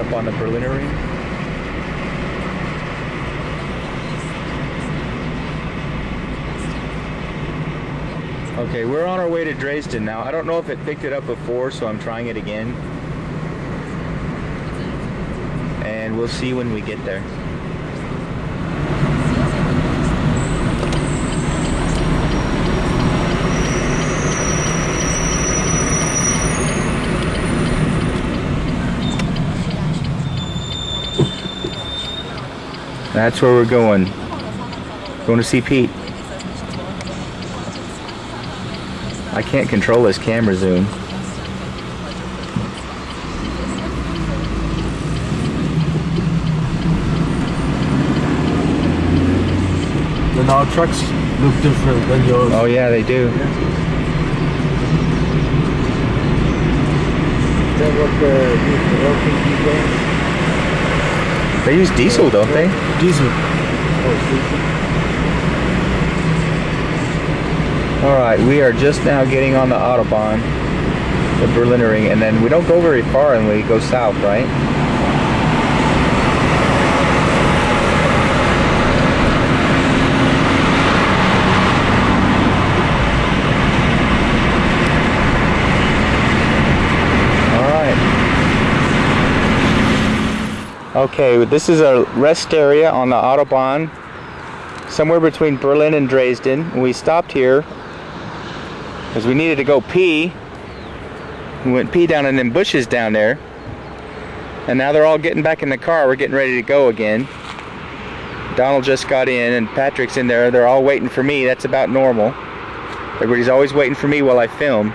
stop on the Berliner Ring. Okay, we're on our way to Dresden now. I don't know if it picked it up before, so I'm trying it again. And we'll see when we get there. That's where we're going. Going to see Pete. I can't control this camera zoom. And our trucks look different than yours. Oh yeah, they do. Is that what They use diesel, don't they? Diesel. Alright, we are just now getting on the Autobahn, the Berliner Ring, and then we don't go very far and we go south, right? Okay, this is a rest area on the Autobahn, somewhere between Berlin and Dresden. We stopped here because we needed to go pee. We went pee down in them bushes down there. And now they're all getting back in the car. We're getting ready to go again. Donald just got in and Patrick's in there. They're all waiting for me. That's about normal. Everybody's always waiting for me while I film.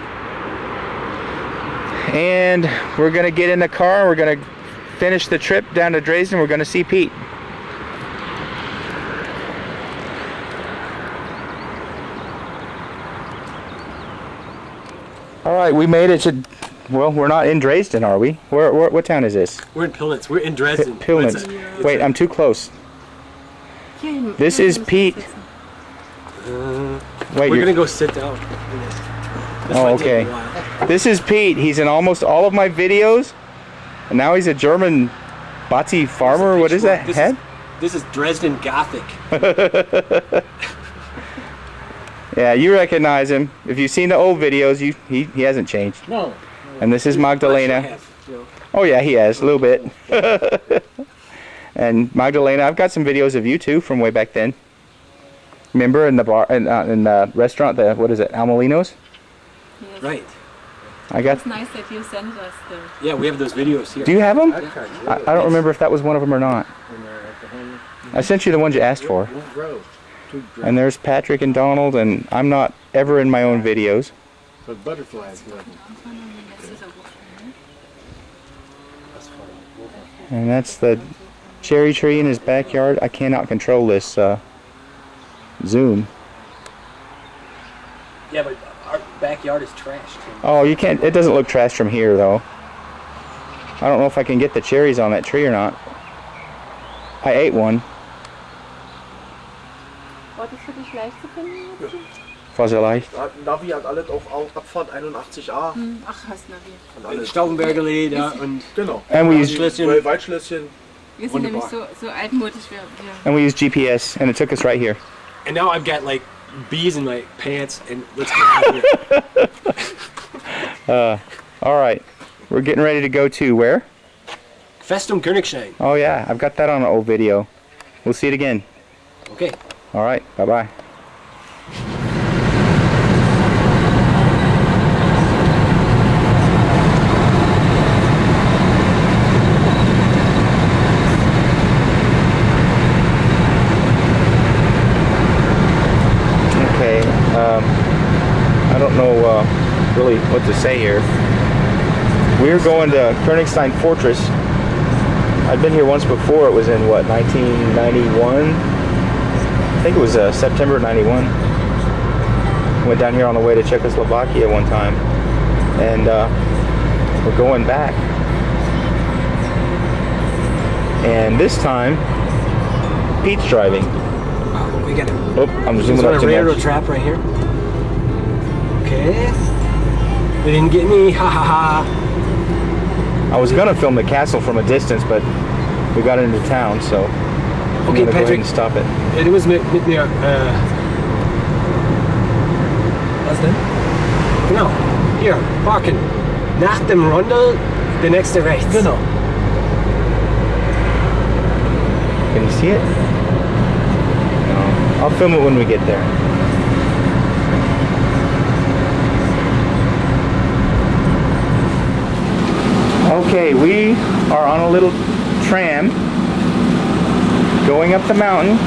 And we're going to get in the car. We're going to finish the trip down to Dresden. We're going to see Pete. All right, we made it to, well, we're not in Dresden, are we? What town is this? We're in Pillnitz. We're in Dresden. Pillnitz. Wait, I'm too close. This is Pete. Wait, we're going to go sit down. Oh, okay. This is Pete. He's in almost all of my videos. And now he's a German Bazi farmer. What is that? This is Dresden Gothic. Yeah, you recognize him. If you've seen the old videos, he hasn't changed. No. And this is Magdalena. Oh yeah, he has a little bit. And Magdalena, I've got some videos of you too from way back then. Remember in the bar, in the restaurant, what is it, Almolinos? Yes. Right. It's nice that you sent us the... Yeah, we have those videos here. Do you have them? I don't remember if that was one of them or not. I sent you the ones you asked for. And there's Patrick and Donald, and I'm not ever in my own videos. But butterflies. And that's the cherry tree in his backyard. I cannot control this zoom. Yeah, but our backyard is trashed. Oh, you can't. It doesn't look trashed from here, though. I don't know if I can get the cherries on that tree or not. I ate one. Was ist für dich leicht zu finden? War sehr leicht. Navi hat alles auf Abfahrt 81a. Ach, hast Navi. Stauffenbergerlee da und... Genau. And we use Waldschlösschen. Wir sind nämlich so altmodisch. And we use GPS, and it took us right here. And now I've got like bees in my pants, and let's get out of here. All right, we're getting ready to go to where? Festung Königstein. Oh yeah, I've got that on an old video. We'll see it again. Okay. All right, bye-bye. I don't know really what to say here. We're going to Königstein Fortress. I've been here once before. It was in what, 1991? I think it was September 91. Went down here on the way to Czechoslovakia one time, and we're going back. And this time, Pete's driving. Oh, we got it. Oh, I'm zooming up too much. Railroad trap right here. Okay. They didn't get me. Ha ha ha. I was gonna film the castle from a distance, but we got into town, so I'm Okay, gonna go ahead Patrick. and stop it. Du musst mit mir, was denn? Genau, hier, parken. Nach dem Rondel, der nächste rechts. Genau. Can you see it? No. I'll film it when we get there. Okay, we are on a little tram going up the mountain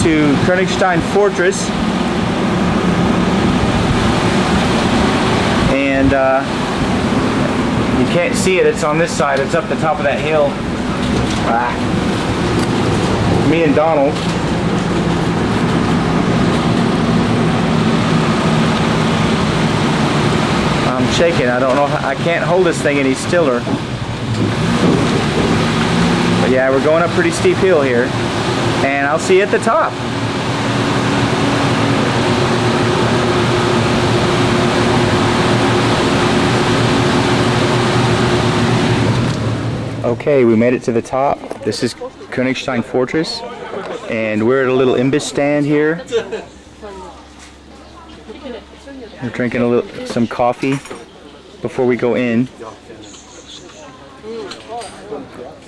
to Königstein Fortress, and you can't see it, it's on this side, it's up the top of that hill. Me and Donald. I'm shaking, I don't know, I can't hold this thing any stiller. But yeah, we're going up pretty steep hill here, and I'll see you at the top. Okay, we made it to the top. This is Königstein Fortress, and we're at a little imbiss stand here. We're drinking some coffee before we go in.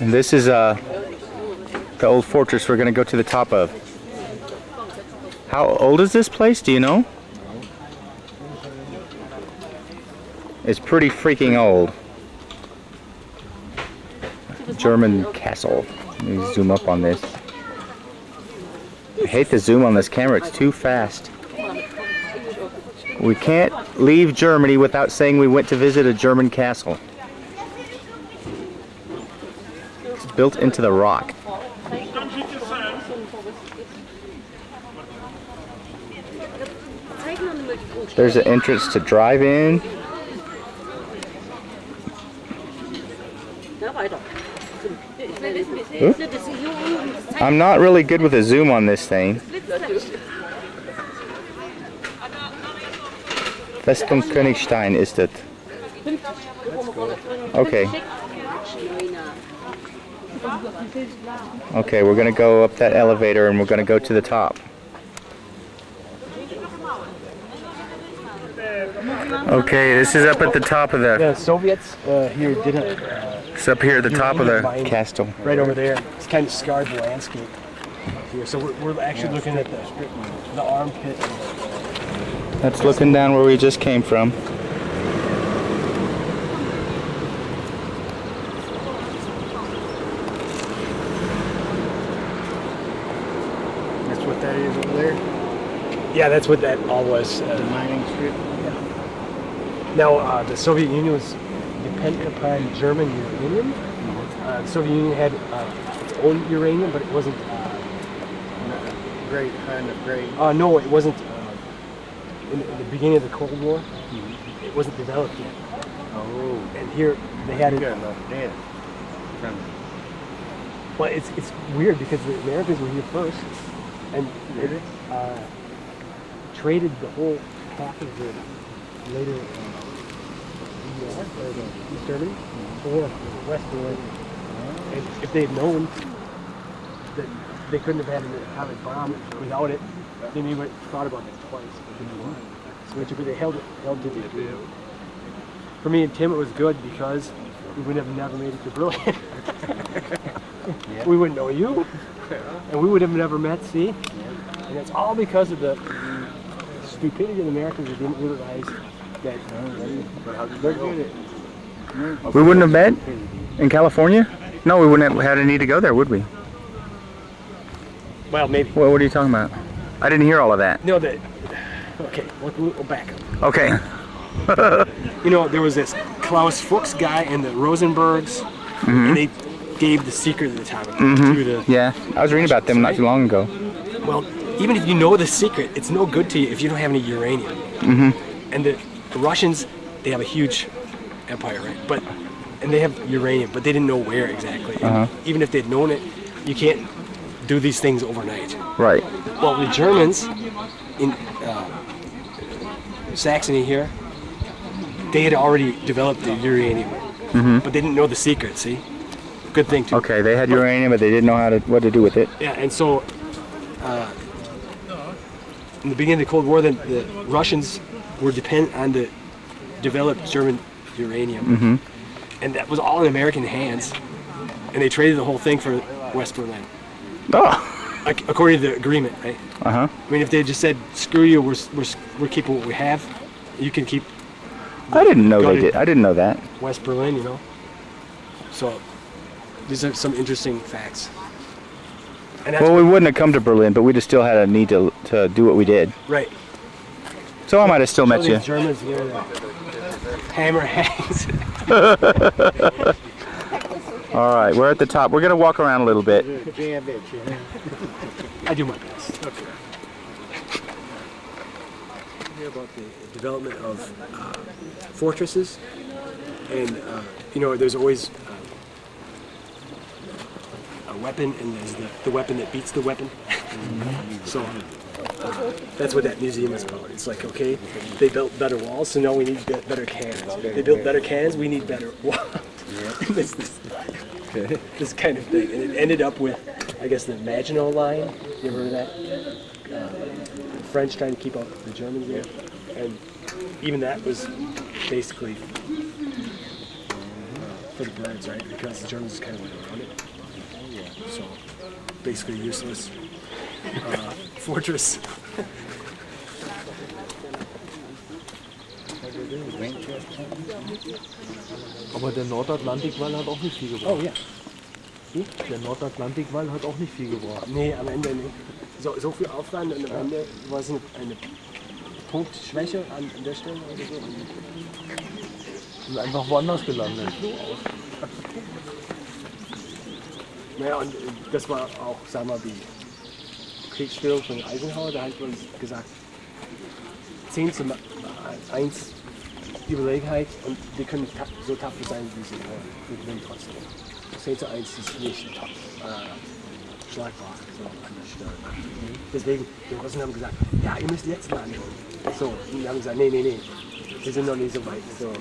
And this is the old fortress we're going to go to the top of. How old is this place? Do you know? It's pretty freaking old. German castle. Let me zoom up on this. I hate the zoom on this camera, it's too fast. We can't leave Germany without saying we went to visit a German castle. It's built into the rock. There's an entrance to drive in. Ooh. I'm not really good with a zoom on this thing. Festung Königstein ist it. Okay. Okay, we're gonna go up that elevator and we're gonna go to the top. Okay, this is up at the top of the... The Soviets here didn't... It's up here at the top of the castle. Right over there. It's kind of scarred the landscape here. So we're actually looking at the armpit. That's looking down where we just came from. That's what that is over there? Yeah, that's what that all was. The mining strip? Yeah. Now, the Soviet Union was dependent upon German uranium. The Soviet Union had its own uranium, but it wasn't... Great, kind of great. No, it wasn't... in the beginning of the Cold War, it wasn't developed yet. Oh. And here, they had it... Got enough dead. Well, it's weird because the Americans were here first, and they traded the whole half of the later East Germany for the West Berlin. And if they had known that they couldn't have had an atomic bomb without it, they maybe would have thought about it twice. So they held to the... For me and Tim, it was good because we would have never made it to Berlin. Yeah. We wouldn't know you, and we would have never met, see? And it's all because of the stupidity of the Americans who didn't realize that they're good at... We wouldn't have met in California? No, we wouldn't have had a need to go there, would we? Well, maybe. Well, what are you talking about? I didn't hear all of that. No, okay, we'll back up. Okay. You know, there was this Klaus Fuchs guy and the Rosenbergs, and they gave the secret of the atomic bomb to the... Yeah, I was reading about them not too long ago. Well, even if you know the secret, it's no good to you if you don't have any uranium. And the Russians, they have a huge empire, right? And they have uranium, but they didn't know where exactly. And even if they'd known it, you can't do these things overnight. Right. Well, the Germans in Saxony here, they had already developed the uranium. Mm-hmm. but they didn't know the secret. See, good thing too. Okay, they had uranium, but they didn't know what to do with it. Yeah, and so in the beginning of the Cold War, the Russians were dependent on the developed German uranium, Mm-hmm. and that was all in American hands, and they traded the whole thing for West Berlin, Oh. according to the agreement, right? Uh-huh. I mean, if they just said, "Screw you, we're keeping what we have," you can keep I didn't know they Gutted. did. I didn't know that. West Berlin, you know. So these are some interesting facts. And that's Well, we wouldn't have come to Berlin, but we just still had a need to do what we did. right. So I might have still met Show you. these Germans here, the hammer hangs. All right, we're at the top. We're gonna walk around a little bit. I do my best. Okay. Hear about the development of fortresses, and you know, there's always a weapon, and there's the weapon that beats the weapon. So that's what that museum is about. It's like, okay, they built better walls, so now we need better cannons. They built better cannons, we need better walls. this kind of thing, and it ended up with, I guess, the Maginot Line. You ever heard of that? The French trying to keep out the Germans there, and even that was basically for the birds, right? Because the Germans kind of went around it. So basically useless fortress. Aber der Nordatlantikwall hat auch nicht viel gebracht. Oh ja. Der Nordatlantikwall hat auch nicht viel gebracht. Nee, am Ende nicht. So viel Aufwand und am Ende war es eine Punktschwäche an der Stelle oder so. Sind einfach woanders gelandet. Naja, und das war auch, sagen wir mal, die Kriegsführung von Eisenhower. Da hat man gesagt, 10:1 Überlegenheit und die können so tapfer sein, wie sie wollen. Wir gewinnen trotzdem. 10:1 ist nicht schlagbar so an der Stelle. Deswegen, die Russen haben gesagt, ja, ihr müsst jetzt landen. So, und die haben gesagt, nee, wir sind noch nicht so weit. So,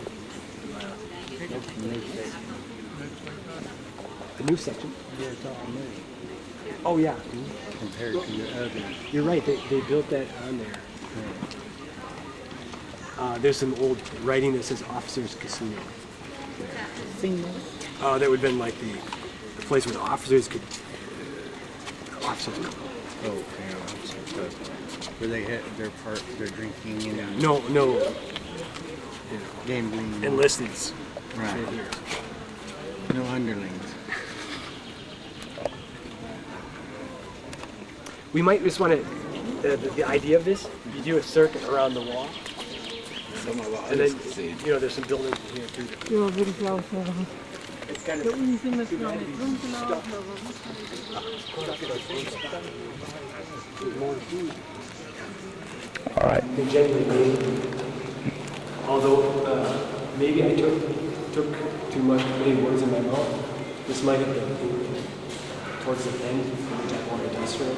the new section? Oh yeah. compared to the other. You're right, they built that on there. There's some old writing that says Officers Casino. That would have been like the place where the officers could. Officers could. Oh, yeah. Where they had their drinking and No. gambling. Enlisteds. Right. No underlings. We might just want to. The idea of this, you do a circuit around the wall. And then, you know, there's some buildings here too. Ja, würde ich auch sagen. It's kind Da of. unten sind wir schon noch nicht rumgelaufen, aber All right. They genuinely made. Although maybe I took too many words in my mouth. This might have been towards the end, which I more industrial.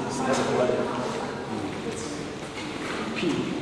This has a letter. It's P.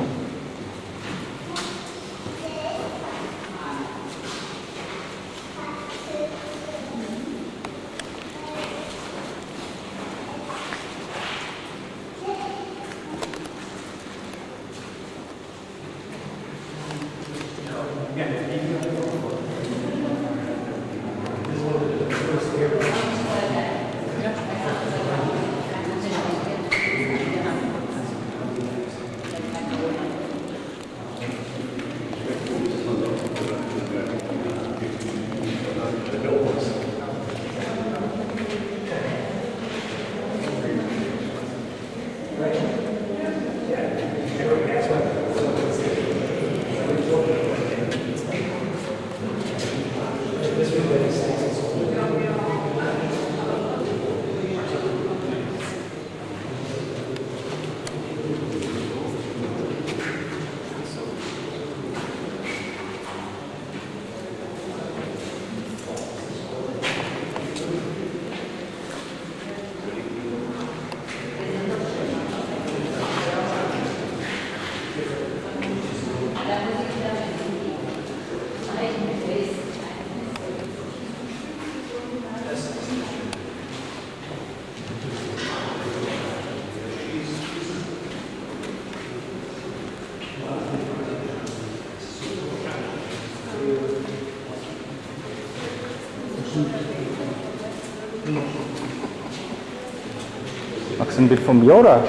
Machst du ein Bild von mir oder?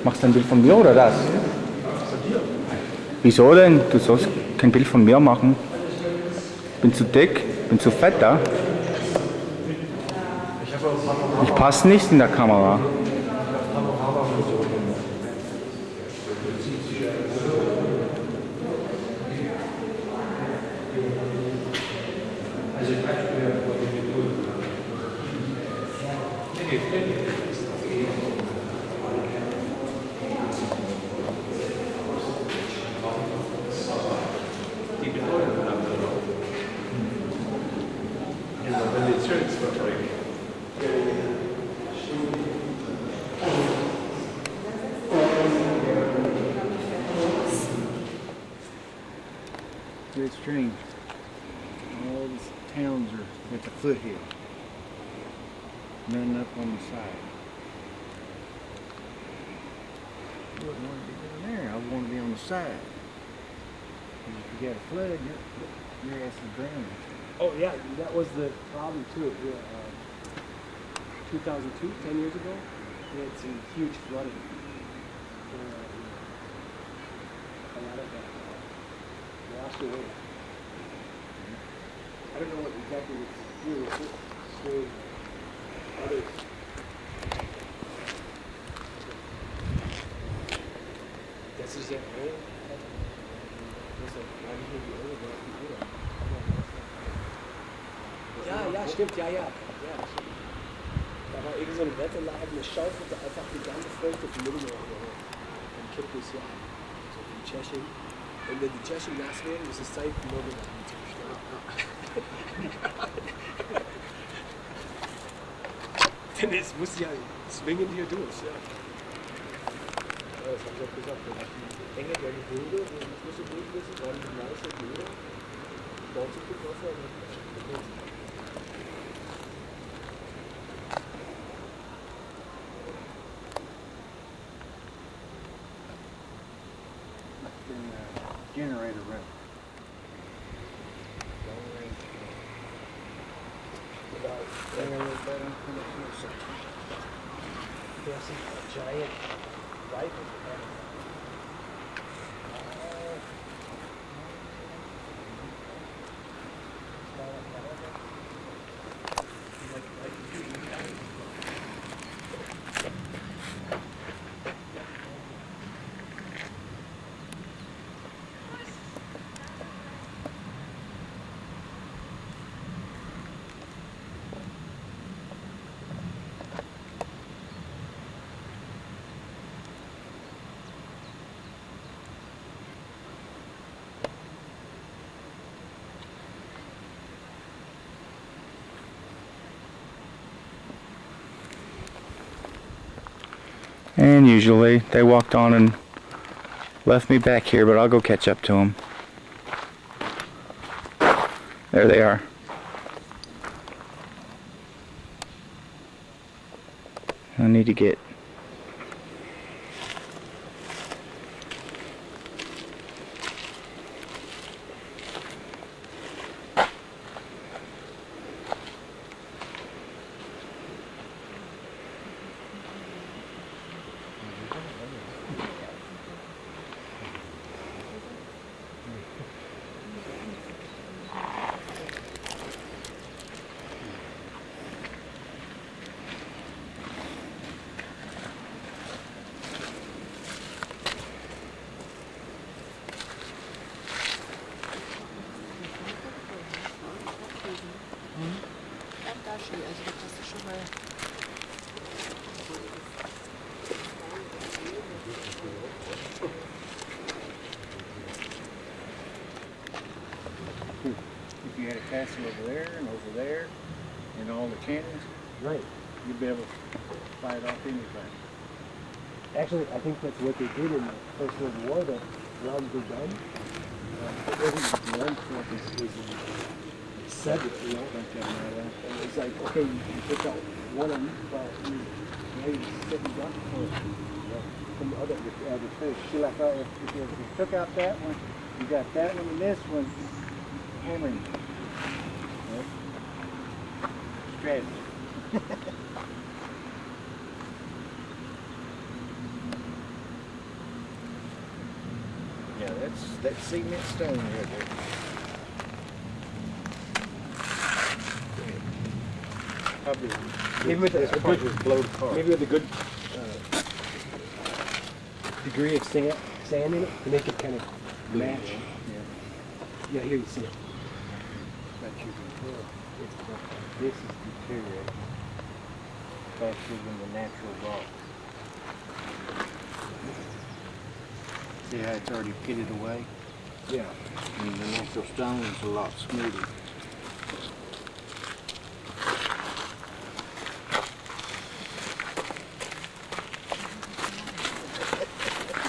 Machst du ein Bild von mir oder das? Wieso denn? Du sollst kein Bild von mir machen. Bin zu dick, bin zu fett da. Ich passe nicht in der Kamera. Very strange. All these towns are at the foothill. None up on the side. I wouldn't want to be down there. I want to be on the side. Because if you got a flood, your ass is drowning. Oh yeah, that was the problem too. 2002, 10 years ago, we had some huge flooding. A lot of that washed away. I don't know what exactly was here with others. Das ist ja ja, stimmt, ja. Ja, stimmt. Da war irgend so ein Wetterladen, eine Schaufel, der einfach die ganze Fläche vom Mittelmeer überholt. Dann kippt es ja ab. So in Tschechien. Und wenn die Tschechen nass werden, ist es Zeit, die Mittelmeer zu bestellen. Denn es muss ja zwingend hier durch, ja. Ja, das habe ich auch gesagt. Wenn die Enge der Gebirge, wo die Flüsse durchfließen, waren die meisten Bilder. Dort sind die Wasser und Generator room. there's a giant rifle. And usually they walked on and left me back here, but I'll go catch up to them. There they are. I need to get Also das ist schon mal. If you had a castle over there and over there and all the cannons, Right. you'd be able to fight off anything. Actually, I think that's what they did in the First World War, that rounds were done. It wasn't one front, it was seven, you know? And it's like, okay, you took out one of them, but now you're sitting up from the other, the fish. See, like if you took out that one, you got that one and this one hammering. Right? strategy. Yeah, that's cement stone right there. Probably, Maybe with this a part good, just blow the car. maybe with a good degree of sand in it to make it kind of match. Yeah, here you see it. But you can tell this is deteriorating faster than the natural rock. See how it's already pitted away? Yeah. And the natural stone is a lot smoother.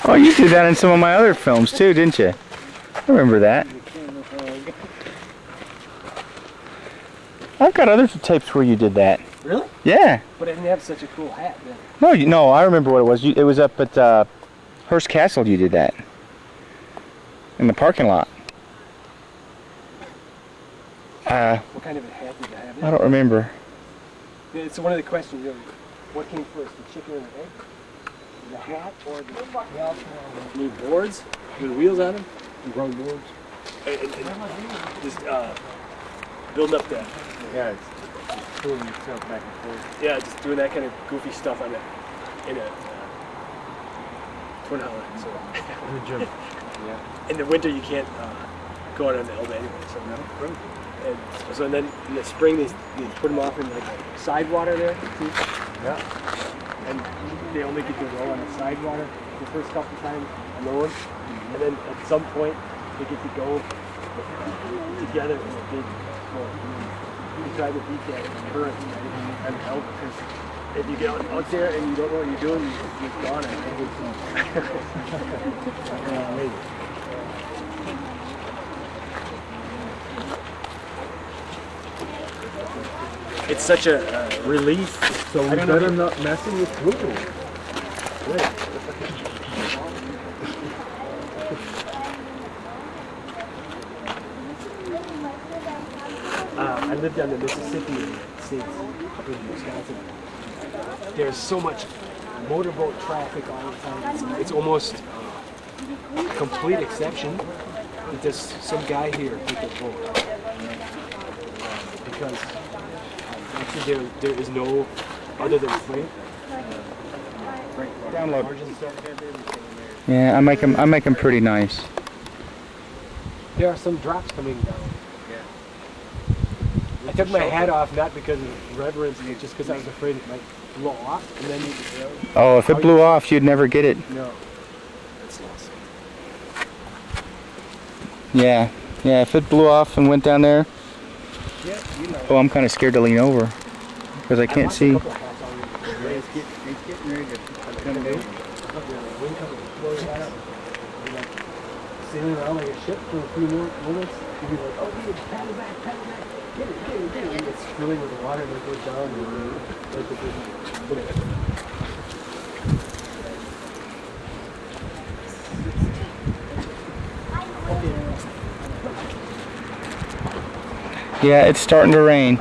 Oh, you did that in some of my other films too, didn't you? I remember that. I've got other tapes where you did that. Really? Yeah. But I didn't have such a cool hat then. No, no, I remember what it was. It was up at Hearst Castle. You did that in the parking lot. What kind of a hat did I have? I don't remember. It's one of the questions. You know, what came first, the chicken or the egg? The hat or the need boards with wheels on them? Ground boards. And just building up that. Yeah, it's pulling yourself back and forth. Yeah, just doing that kind of goofy stuff on it in a twin howler. So Yeah. in the winter you can't go out on the Elbe anyway. So and so then in the spring they put them off in like side water there. Yeah. And they only get to row on the side water the first couple times alone, and then at some point they get to go together in a big boat. You try to beat that current and help, because if you get out there and you don't know what you're doing, you're gone. It's such a relief. So we better not messing with Google. I lived on the Mississippi States up in Wisconsin. There's so much motorboat traffic all the time. It's almost complete exception that there's some guy here with a boat. Because there is no other than freight. Download. Yeah, I make them pretty nice. There are some drops coming down. I took my hat off not because of reverence, but just because I was afraid it might blow off, and then Oh, if it blew off, you'd never get it. no, that's lost. Yeah, yeah. If it blew off and went down there, Yeah, you know. oh, I'm kind of scared to lean over because I can't see. It's getting ready to come down. Sailing around like a ship for a few more moments, you'll be like, oh, dude, paddle back, get it. It's filling with the water and it goes down and like the big. Yeah, it's starting to rain.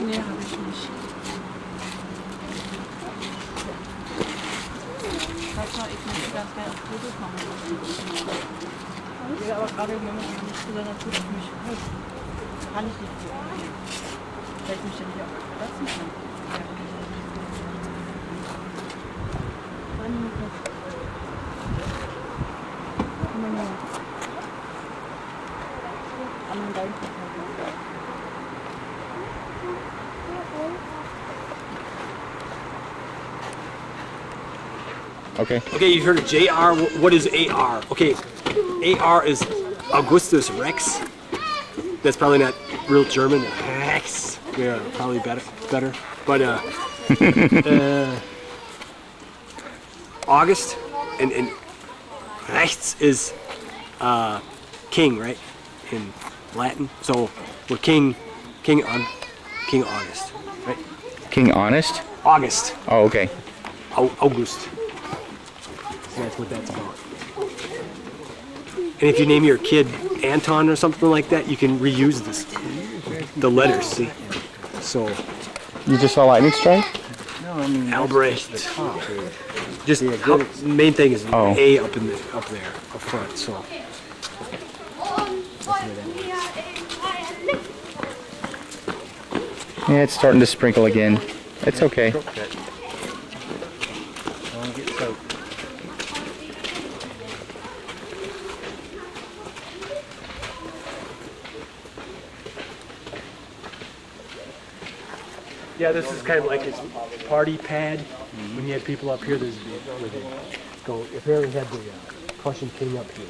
Nee, habe ich nicht. Weiß noch, ich möchte ganz gerne auf Fotos machen. Ja, aber gerade im Moment noch nicht so dazu, dass mich kann ich nicht so. Weil ich mich dann hier auch verlassen kann. Okay. Okay, you've heard of JR. What is AR? Okay, AR is Augustus Rex. That's probably not real German. Rex. Yeah, probably better. But August and Rechts is king, right? In Latin. So we're King August, right? King Honest? August. Oh, okay. August. So that's what that's about. And if you name your kid Anton or something like that, you can reuse the letters, see? So, You just saw lightning strike? No, I mean Albrecht. that's the top here. Just Yeah, good. main thing is Oh. A up there, up front. So Yeah, it's starting to sprinkle again. It's okay. Don't get soaked. yeah, this is kind of like his party pad. When he had people up here, there's where they go. Apparently, had the Prussian king up here.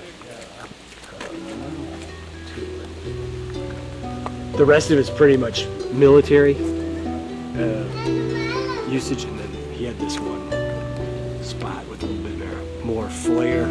The rest of it's pretty much military usage, and then he had this one spot with a little bit more flair.